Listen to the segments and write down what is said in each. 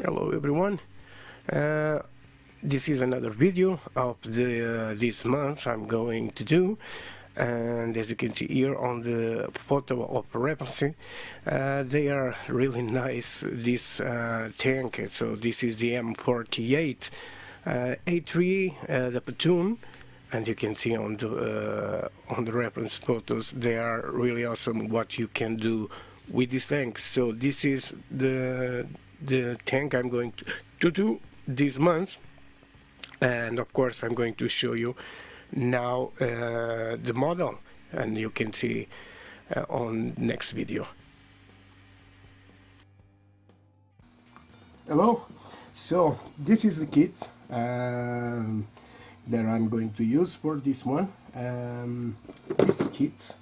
Hello everyone. Uh, this is another video of this month I'm going to do, and as you can see here on the photo of reference, they are really nice, this tank. So this is the M48 A3, the Patton, and you can see on the reference photos they are really awesome what you can do with this tank. So this is the tank I'm going to do this month, and of course I'm going to show you now the model, and you can see on next video. Hello, so this is the kit that I'm going to use for this one. This kit,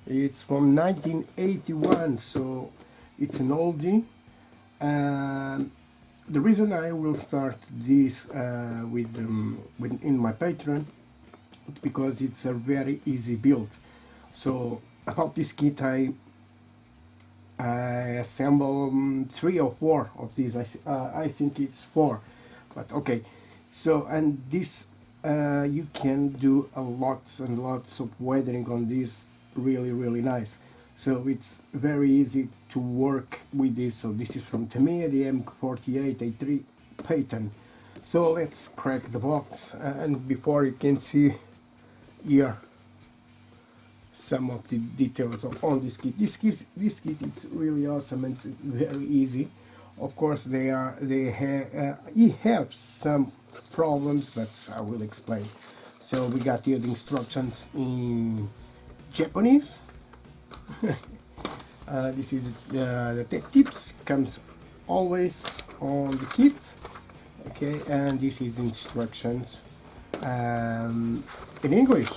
it's from 1981, so it's an oldie. The reason I will start this in my Patreon, because it's a very easy build. So about this kit, I assemble 3 or 4 of these. I think it's 4, but okay. So, and this you can do a lots and lots of weathering on this, really nice. So it's very easy to work with this. So this is from Tamiya, the M48 A3 Patton. So let's crack the box, and before you can see here some of the details on this kit. This kit is really awesome and it's very easy. Of course he have some problems, but I will explain. So we got here the instructions in Japanese. This is the tech tips, comes always on the kit, okay, and this is instructions in English,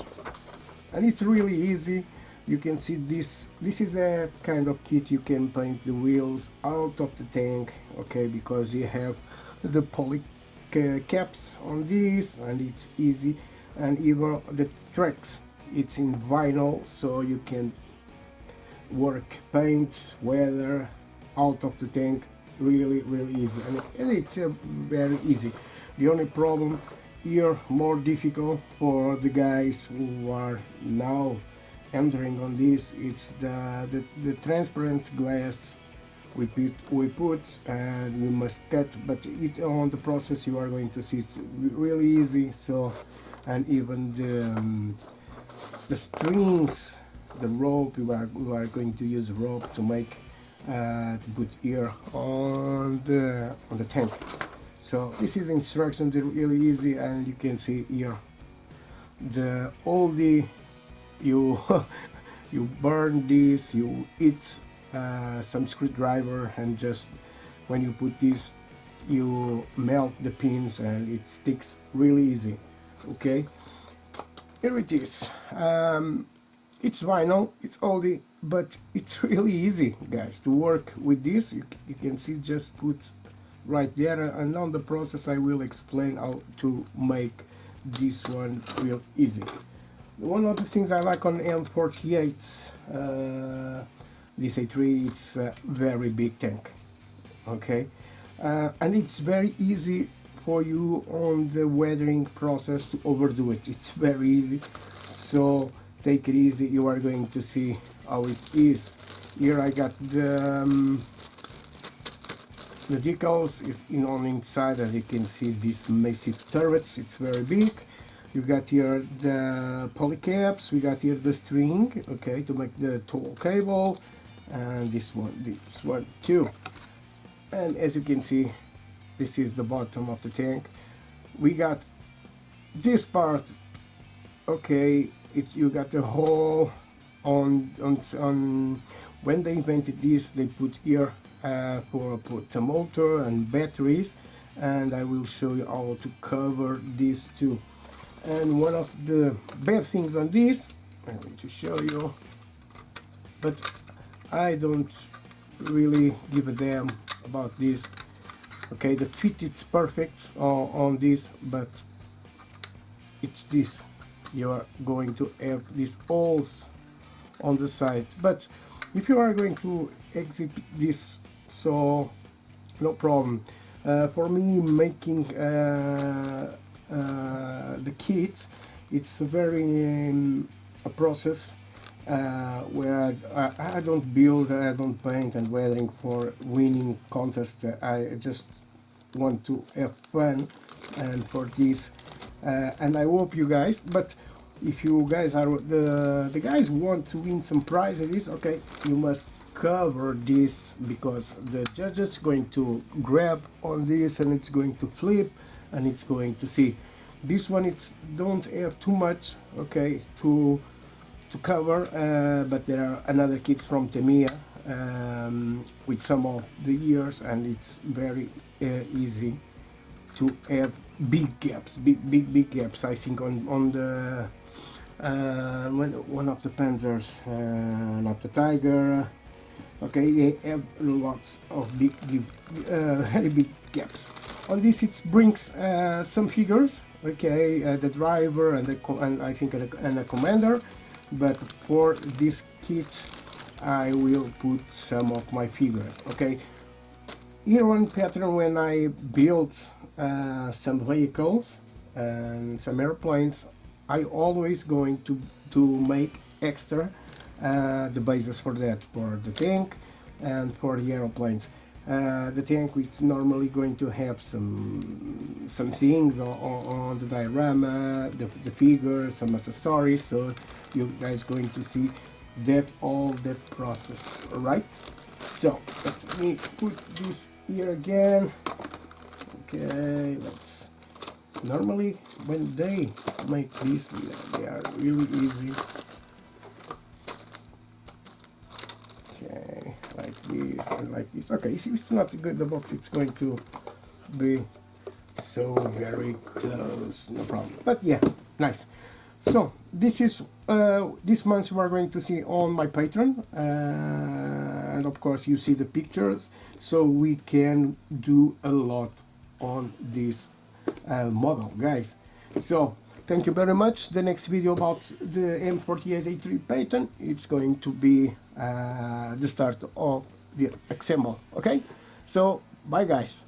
and it's really easy. You can see this is a kind of kit you can paint the wheels out of the tank, okay, because you have the poly caps on this, and it's easy. And even the tracks, it's in vinyl, so you can work paint, weather out of the tank really easy, and it's very easy. The only problem here, more difficult for the guys who are now entering on this, it's the transparent glass we put, and we must cut, but on the process you are going to see it's really easy. So, and even the strings, the rope, we are going to use rope to make to put here on the tank. So this is instructions, really easy, and you can see here the oldie. You you burn this, you eat some screwdriver, and just when you put this you melt the pins and it sticks really easy. Okay, here it is. It's vinyl, it's oldie, but it's really easy, guys, to work with this. You can see, just put right there, and on the process I will explain how to make this one real easy. One of the things I like on M48, this A3, it's a very big tank, okay, and it's very easy for you on the weathering process to overdo it. It's very easy, so take it easy. You are going to see how it is. Here I got the decals is on inside, as you can see, these massive turrets, it's very big. You got here the poly caps, we got here the string, okay, to make the tall cable, and this one too. And as you can see, this is the bottom of the tank. We got this part, okay, you got the hole on when they invented this, they put here for put the motor and batteries, and I will show you how to cover this too. And one of the bad things on this, I'm going to show you, but I don't really give a damn about this. Okay, the fit, it's perfect on this, but it's this. You are going to have these holes on the side, but if you are going to exit this, so no problem. For me, making the kits, it's a very a process where I don't build, I don't paint and weathering for winning contests. I just want to have fun, and for this, and I hope you guys. But if you guys are the guys want to win some prizes, okay, you must cover this, because the judges going to grab on this and it's going to flip and it's going to see. This one, it's don't have too much, okay, to cover, but there are another kits from Tamiya with some of the ears, and it's very easy to have big gaps, big gaps. I think on the one of the Panzers, not the Tiger. Okay, they have lots of very big gaps. On this, it brings some figures. Okay, the driver and I think and a commander. But for this kit, I will put some of my figures. Okay, here on Patton, when I built some vehicles and some airplanes, I always going to make extra the bases for that, for the tank and for the airplanes. The tank, which normally going to have some things on the diorama, the figures, some accessories, so you guys going to see that all that process. All right, so let me put this here again. Okay, let's. Normally when they make this, they are really easy. Okay, like this and like this. Okay, see, it's not good, the box, it's going to be so very close, no problem. But yeah, nice. So this is this month we are going to see on my Patreon, and of course you see the pictures, so we can do a lot on this model, guys. So thank you very much. The next video about the M48A3 Patton, it's going to be the start of the assemble. Okay, so bye guys.